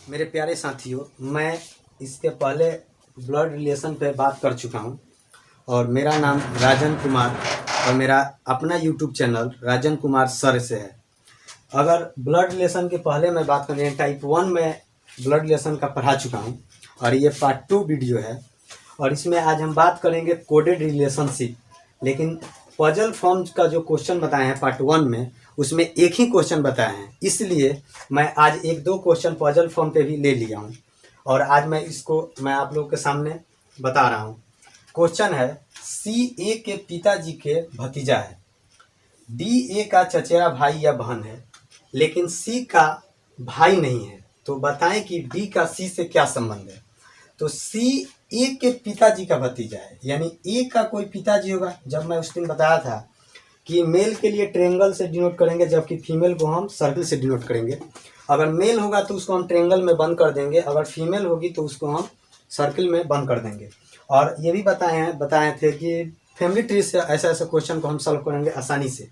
मेरे प्यारे साथियों, मैं इसके पहले ब्लड रिलेशन पे बात कर चुका हूँ और मेरा नाम राजन कुमार और मेरा अपना YouTube channel Rajan Kumar sir से है। अगर ब्लड रिलेशन के पहले मैं बात करें, टाइप 1 में ब्लड रिलेशन का पढ़ा चुका हूँ और ये पार्ट 2 वीडियो है और इसमें आज हम बात करेंगे कोडेड रिलेशनशिप। लेकिन पजल फॉर्म का जो क्वेश्चन बताए हैं पार्ट 1 में, उसमें एक ही क्वेश्चन बताए हैं, इसलिए मैं आज एक दो क्वेश्चन पजल फॉर्म पे भी ले लिया हूँ और आज मैं आप लोगों के सामने बता रहा हूँ। क्वेश्चन है, सी ए के पिताजी के भतीजा है, डी ए का चचेरा भाई या बहन है, लेकिन सी का भाई नहीं है, तो बताएं कि डी का सी से क्या संबंध है। तो सी ए के पिताजी का भतीजा है, यानी ए का कोई पिताजी होगा। जब मैं उस दिन बताया था कि मेल के लिए ट्रेंगल से डिनोट करेंगे, जबकि फीमेल को हम सर्कल से डिनोट करेंगे। अगर मेल होगा तो उसको हम ट्रेंगल में बंद कर देंगे, अगर फीमेल होगी तो उसको हम सर्कल में बंद कर देंगे। और ये भी बताए थे कि फैमिली ट्री से ऐसा क्वेश्चन को हम सॉल्व करेंगे आसानी से।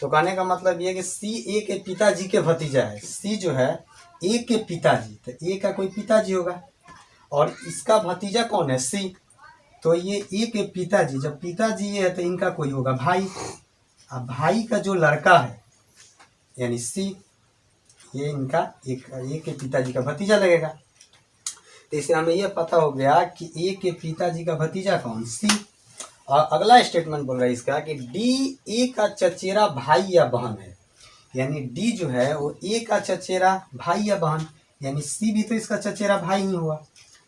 तो कहने का मतलब ये कि सी ए के पिताजी के भतीजा है। सी जो है ए के पिताजी, तो ए का कोई पिताजी होगा और इसका भतीजा कौन है, सी। तो ये ए के पिताजी, जब पिताजी ये है तो इनका कोई होगा भाई। अब भाई का जो लड़का है यानी सी, ये इनका एक ए के पिताजी का भतीजा लगेगा। तो इससे हमें यह पता हो गया कि ए के पिताजी का भतीजा कौन, सी। और अगला स्टेटमेंट बोल रहा है इसका कि डी ए का चचेरा भाई या बहन है, यानी डी जो है वो ए का चचेरा भाई या बहन, यानी सी भी तो इसका चचेरा भाई ही हुआ।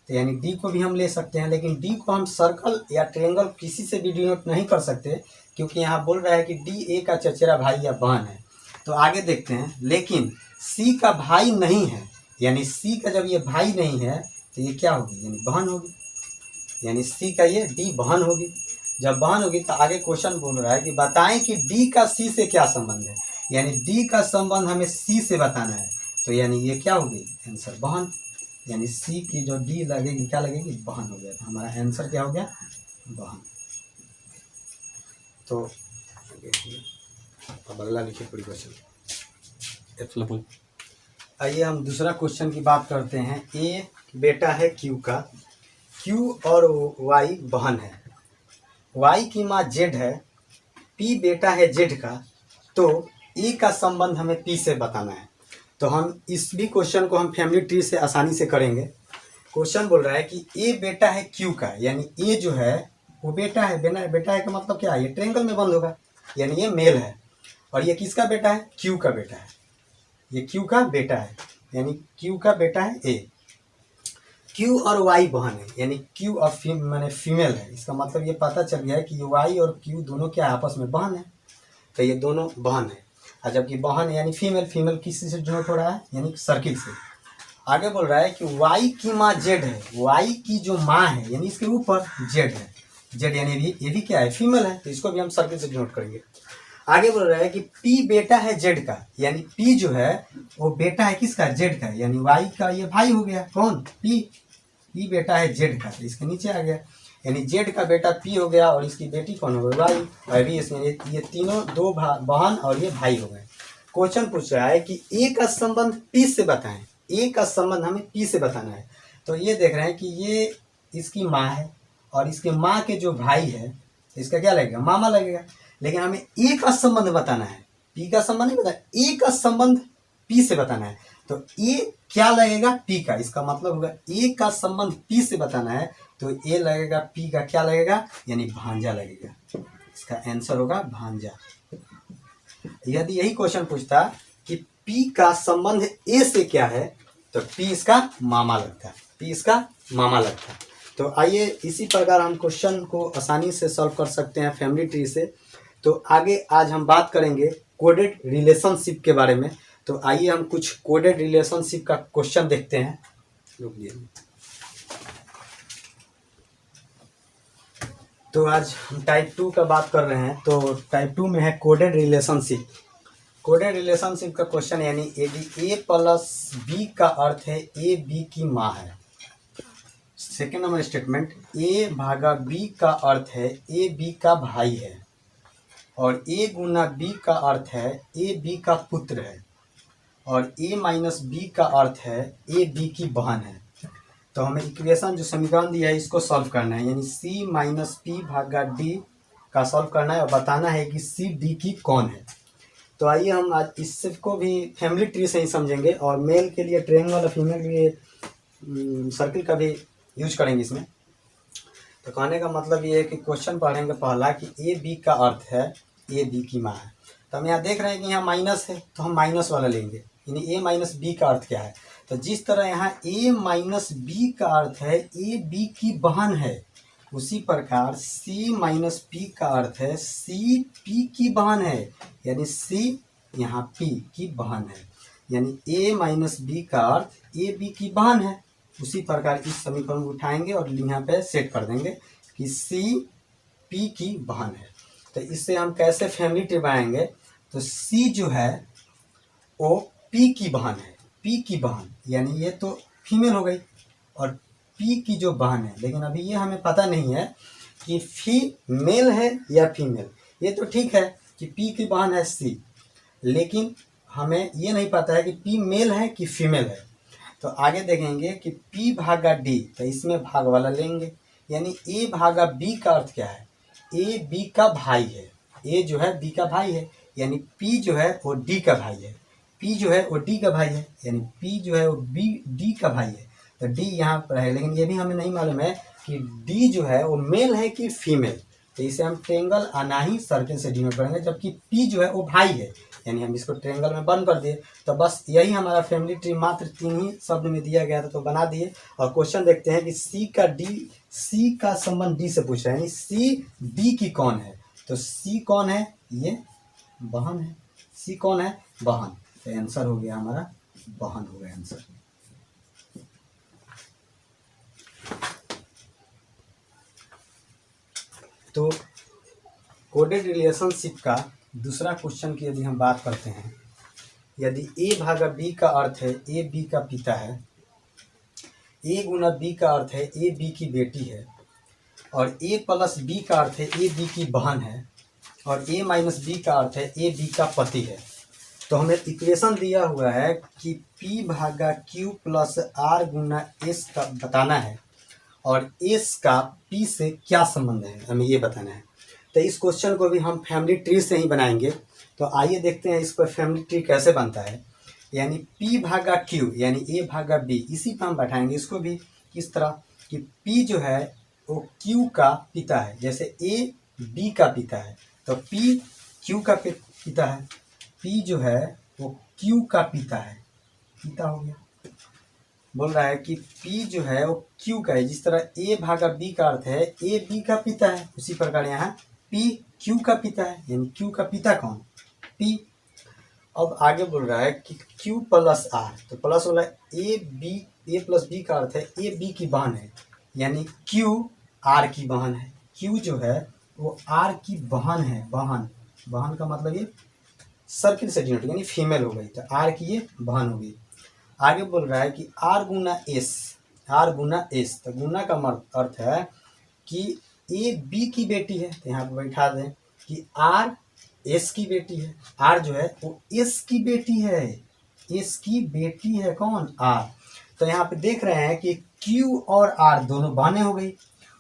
तो यानी डी को भी हम ले सकते हैं, लेकिन डी को हम सर्कल या ट्रायंगल किसी से भी डिनोट नहीं कर सकते, क्योंकि यहाँ बोल रहा है कि डी ए का चचेरा भाई या बहन है। तो आगे देखते हैं, लेकिन सी का भाई नहीं है, यानी सी का जब ये भाई नहीं है तो ये क्या होगी, यानी बहन होगी। यानी सी का ये डी बहन होगी। जब बहन होगी तो आगे क्वेश्चन बोल रहा है कि बताएं कि डी का सी से क्या संबंध है, यानी डी का संबंध हमें सी से बताना है। तो यानी ये क्या होगी, आंसर बहन। यानी सी की जो डी लगेगी क्या लगेगी, बहन हो गया। तो हमारा आंसर क्या हो गया, बहन। तो अब अगला लिखिए पूरी क्वेश्चन। आइए हम दूसरा क्वेश्चन की बात करते हैं। ए बेटा है क्यू का, क्यू और वाई बहन है, वाई की माँ जेड है, पी बेटा है जेड का, तो ए का संबंध हमें पी से बताना है। तो हम इस भी क्वेश्चन को हम फैमिली ट्री से आसानी से करेंगे। क्वेश्चन बोल रहा है कि ए बेटा है क्यू का, यानी ए जो है वो बेटा है। बेटा है का मतलब क्या है, ये ट्रायंगल में बंद होगा, यानी ये मेल है। और ये किसका बेटा है, क्यू का बेटा है। ये क्यू का बेटा है, यानी क्यू का बेटा है ए। क्यू और वाई बहन है, यानी क्यू और माने फीमेल है। इसका मतलब ये पता चल गया है कि वाई और क्यू दोनों क्या आपस में बहन है। तो ये दोनों बहन है, और जबकि बहन है यानी फीमेल, फीमेल किसी से डिनोट हो रहा है, यानी सर्किल से। आगे बोल रहा है कि वाई की माँ जेड है, वाई की जो माँ है यानी इसके ऊपर जेड है, जेड यानी ये भी क्या है, फीमेल है, तो इसको भी हम सर्किल से डिनोट करेंगे। आगे बोल रहा है कि पी बेटा है जेड का, यानी पी जो है वो बेटा है किसका, जेड का, यानी वाई का ये भाई हो गया, कौन, पी। पी बेटा है जेड का, तो इसके नीचे आ गया, यानी जेड का बेटा पी हो गया और इसकी बेटी कौन हो गई, वाई। और भी इसमें ये तीनों दो बहन और ये भाई हो गए। क्वेश्चन पूछ रहा है कि ए का संबंध पी से बताएं, ए का संबंध हमें पी से बताना है। तो ये देख रहे हैं कि ये इसकी माँ है और इसके माँ के जो भाई है इसका क्या लगेगा, मामा लगेगा। लेकिन हमें ए का संबंध बताना है, पी का संबंध नहीं बताना, ए का संबंध पी से बताना है। तो ए क्या लगेगा, पी का, इसका मतलब होगा ए का संबंध पी से बताना है, तो ए लगेगा पी का क्या लगेगा, यानी भांजा लगेगा। इसका आंसर होगा भांजा। यदि यही क्वेश्चन पूछता कि पी का संबंध ए से क्या है, तो पी इसका मामा लगता, पी इसका मामा लगता। तो आइए इसी प्रकार हम क्वेश्चन को आसानी से सॉल्व कर सकते हैं फैमिली ट्री से। तो आगे आज हम बात करेंगे कोडेड रिलेशनशिप के बारे में। तो आइए हम कुछ कोडेड रिलेशनशिप का क्वेश्चन देखते हैं। रुकिए। तो आज हम टाइप 2 का बात कर रहे हैं। तो टाइप 2 में है कोडेड रिलेशनशिप। कोडेड रिलेशनशिप का क्वेश्चन, यानी यदि ए प्लस बी का अर्थ है ए बी की माँ है। सेकेंड नंबर स्टेटमेंट, ए भागा बी का अर्थ है ए बी का भाई है, और ए गुना बी का अर्थ है ए बी का पुत्र है। और a माइनस बी का अर्थ है a b की बहन है। तो हमें इक्वेशन जो समीकरण दिया है इसको सॉल्व करना है, यानी c माइनस पी भागा d का सॉल्व करना है और बताना है कि c d की कौन है। तो आइए हम आज इसको भी फैमिली ट्री से ही समझेंगे और मेल के लिए ट्रायंगल और फीमेल के लिए सर्किल का भी यूज करेंगे इसमें। तो कहने का मतलब ये है कि क्वेश्चन पढ़ेंगे पहला कि ए बी का अर्थ है ए बी की माँ है। तो हम यहाँ देख रहे हैं कि यहाँ माइनस है तो हम माइनस वाला लेंगे, यानी ए माइनस बी का अर्थ क्या है। तो जिस तरह यहाँ ए माइनस बी का अर्थ है ए बी की बहन है, उसी प्रकार सी माइनस पी का अर्थ है सी पी की बहन है, यानी सी यहाँ पी की बहन है, यानी ए माइनस बी का अर्थ ए बी की बहन है। उसी प्रकार इस समीकरण को उठाएंगे और यहाँ पे सेट कर देंगे कि सी पी की बहन है। तो इससे हम कैसे फैमिली ट्री बनाएंगे, तो सी जो है वो पी की बहन है, पी की बहन यानी ये तो फीमेल हो गई और पी की जो बहन है, लेकिन अभी ये हमें पता नहीं है कि फीमेल है या फीमेल। ये तो ठीक है कि पी की बहन है सी, लेकिन हमें ये नहीं पता है कि पी मेल है कि फीमेल है। तो आगे देखेंगे कि P भागा D, तो इसमें भाग वाला लेंगे, यानी A भागा B का अर्थ क्या है, A B का भाई है, A जो है B का भाई है, यानी P जो है वो D का भाई है, P जो है वो D का भाई है, यानी P जो है वो D का भाई है। तो D यहाँ पर है, लेकिन ये भी हमें नहीं मालूम है कि D जो है वो मेल है कि फीमेल। तो इसे हम ट्रेंगल आना ही सर्किल से डिनोट करेंगे, जबकि P जो है वो भाई है, यानी हम इसको ट्रायंगल में बंद कर दिए। तो बस यही हमारा फैमिली ट्री मात्र 3 ही शब्द में दिया गया था, तो बना दिए। और क्वेश्चन देखते हैं कि सी का संबंध डी से पूछ रहा है, यानी सी डी की कौन है। तो सी कौन है, ये बहन है, सी कौन है, बहन। तो आंसर हो गया हमारा बहन हो गया आंसर। तो कोडेड रिलेशनशिप का दूसरा क्वेश्चन की यदि हम बात करते हैं, यदि ए भागा बी का अर्थ है ए बी का पिता है, ए गुना बी का अर्थ है ए बी की बेटी है, और ए प्लस बी का अर्थ है ए बी की बहन है, और ए माइनस बी का अर्थ है ए बी का पति है। तो हमें इक्वेशन दिया हुआ है कि पी भागा क्यू प्लस आर गुना एस का बताना है, और एस का पी से क्या संबंध है हमें ये बताना है। तो इस क्वेश्चन को भी हम फैमिली ट्री से ही बनाएंगे। तो आइए देखते हैं इस पर फैमिली ट्री कैसे बनता है। यानी P भागा Q यानी A भागा B, इसी पर हम बैठाएंगे इसको भी किस तरह कि P जो है वो Q का पिता है, जैसे A B का पिता है तो P Q का पिता है, P जो है वो Q का पिता है, पिता हो गया। बोल रहा है कि P जो है वो Q का है, जिस तरह A भागा B का अर्थ है A B का पिता है, उसी प्रकार यहाँ P Q का पिता है, यानी Q का पिता कौन, P। अब आगे बोल रहा है कि Q प्लस R, तो प्लस वाला A प्लस B का अर्थ है A B की बहन है, यानी Q R की बहन है। Q जो है वो R की बहन है, बहन का मतलब ये सर्किल से डिनोट यानी फीमेल हो गई, तो R की ये बहन हो गई। आगे बोल रहा है कि R गुना S, तो गुना का अर्थ है कि ए बी की बेटी है, तो यहाँ पर बैठा दें कि आर एस की बेटी है, आर जो है वो एस की बेटी है, एस की बेटी है कौन, आर। तो यहाँ पे देख रहे हैं कि क्यू और आर दोनों बहनें हो गई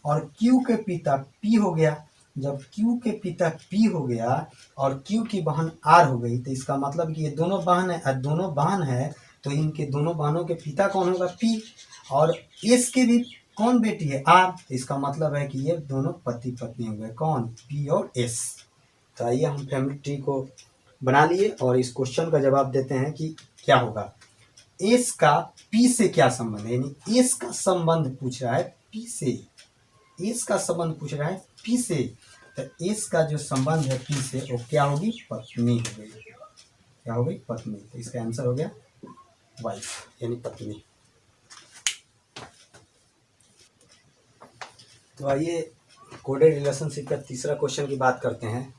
और क्यू के पिता पी हो गया। जब क्यू के पिता पी हो गया और क्यू की बहन आर हो गई, तो इसका मतलब कि ये दोनों बहन है, तो इनके दोनों बहनों के पिता कौन होगा, पी, और एस के भी कौन बेटी है, आर। तो इसका मतलब है कि ये दोनों पति पत्नी हो गए, कौन, पी और एस। तो आइए हम फैमिली ट्री को बना लिए और इस क्वेश्चन का जवाब देते हैं कि क्या होगा। एस का पी से क्या संबंध है, यानी एस का संबंध पूछ रहा है पी से, एस का संबंध पूछ रहा है पी से। तो एस का जो संबंध है पी से वो क्या होगी, पत्नी हो गई, क्या हो गई, पत्नी। तो इसका आंसर हो गया वाइफ यानी पत्नी। तो आइए कोडेड रिलेशनशिप का तीसरा क्वेश्चन की बात करते हैं।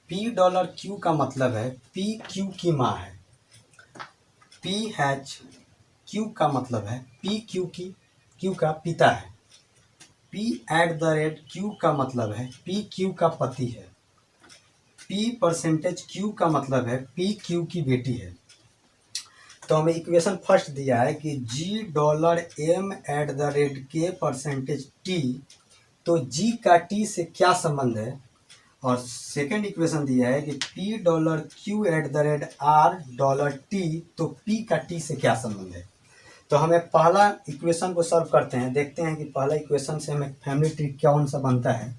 $P का मतलब है P Q की माँ है, PQ का मतलब है P Q का पिता है, P@Q का मतलब है P Q का पति है, P% Q का मतलब है P Q की बेटी है, तो हमें इक्वेशन फर्स्ट दिया है कि $m@k%t, तो g का t से क्या संबंध है। और सेकंड इक्वेशन दिया है कि $p$q@r$t, तो p का t से क्या संबंध है। तो हमें पहला इक्वेशन को सॉल्व करते हैं, देखते हैं कि पहला इक्वेशन से हमें फैमिली ट्री कौन सा बनता है।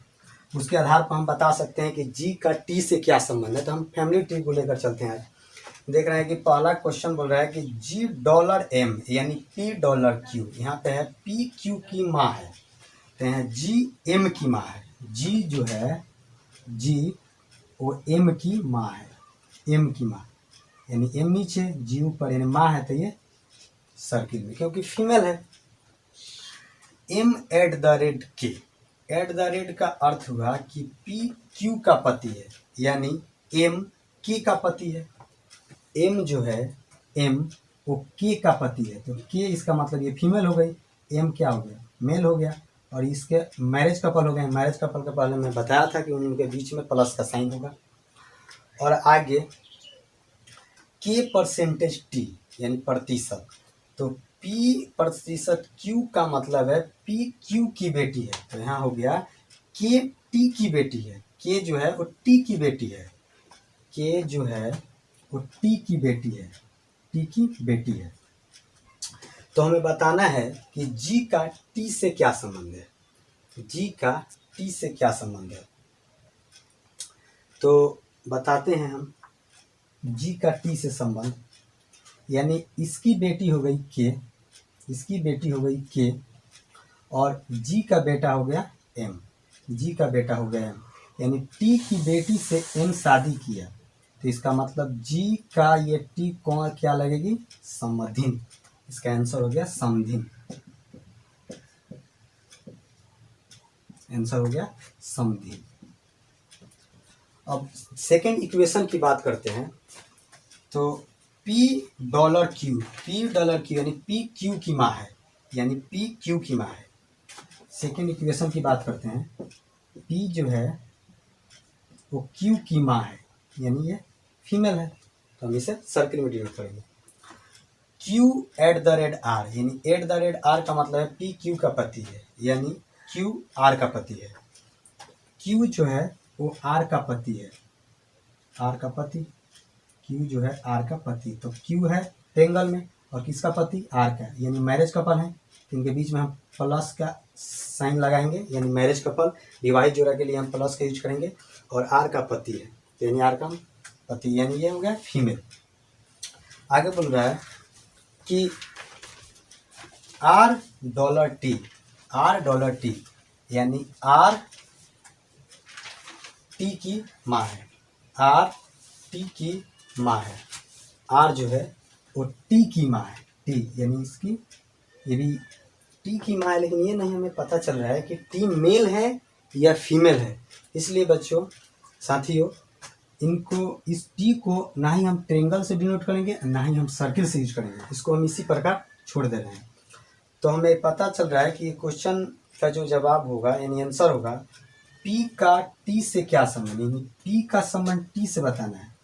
उसके आधार पर हम बता सकते हैं कि g का t से क्या संबंध है। तो हम फैमिली ट्री को लेकर चलते हैं। देख रहे हैं कि पहला क्वेश्चन बोल रहा है कि $m यानी p$q, यहाँ पे है p q की माँ है, तो यहाँ g m की माँ है। g जो है g वो m की माँ है, m की माँ यानी m नीचे g ऊपर, यानी माँ है तो ये सर्किल में क्योंकि फीमेल है। m@k, @ का अर्थ हुआ कि p q का पति है, यानी m k का पति है। m जो है m वो k का पति है, तो k इसका मतलब ये फीमेल हो गई, m क्या हो गया, मेल हो गया। और इसके मैरिज कपल हो गए। मैरिज कपल का पहले मैं बताया था कि उनके बीच में प्लस का साइन होगा। और आगे k%t यानी प्रतिशत, तो p% q का मतलब है p q की बेटी है, तो यहाँ हो गया k t की बेटी है। k जो है वो t की बेटी है, k जो है वो t की बेटी है, t की बेटी है। तो हमें बताना है कि g का t से क्या संबंध है, g का t से क्या संबंध है। तो बताते हैं हम g का t से संबंध, यानी इसकी बेटी हो गई k, इसकी बेटी हो गई k, और g का बेटा हो गया m, g का बेटा हो गया m, यानी t की बेटी से m शादी किया, तो इसका मतलब g का ये t कौन क्या लगेगी, समधिन। इसका आंसर हो गया समधिन, आंसर हो गया समधिन। अब सेकेंड इक्वेशन की बात करते हैं। तो $p$q यानी p q की माँ है, यानी p q की माँ है। सेकेंड इक्वेशन की बात करते हैं। p जो है वो q की माँ है, यानी ये फीमेल है, तो हम इसे सर्किल में डिनोट करेंगे। q@r, यानी @r का मतलब है p q का पति है, यानी q r का पति है। q जो है वो r का पति है, r का पति, q जो है r का पति, तो q है ट्रेंगल में और किसका पति, r का, यानी मैरिज कपल है। इनके बीच में हम प्लस का साइन लगाएंगे, यानी मैरिज कपल। विवाहित जोड़ा के लिए हम प्लस का यूज करेंगे, और r का पति है, यानी r का पति, यानी ये हो गया फीमेल। आगे बोल रहा है कि $r$t यानी r t की माँ है, r t की माँ है। r जो है वो t की माँ है, t यानी इसकी ये भी t की माँ है, लेकिन ये नहीं हमें पता चल रहा है कि t मेल है या फीमेल है। इसलिए बच्चों साथियों, इनको इस t को ना ही हम ट्रेंगल से डिनोट करेंगे, ना ही हम सर्किल से यूज करेंगे, इसको हम इसी प्रकार छोड़ दे रहे हैं। तो हमें पता चल रहा है कि क्वेश्चन का जो जवाब होगा यानी आंसर होगा p का t से क्या संबंध, यानी p का संबंध t से बताना है।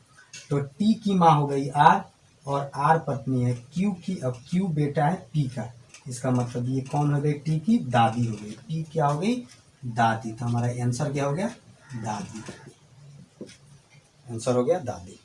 तो t की माँ हो गई r, और r पत्नी है q की, अब q बेटा है p का, इसका मतलब ये कौन हो गई, t की दादी हो गई, p क्या हो गई, दादी। तो हमारा आंसर क्या हो गया, दादी, आंसर हो गया दादी।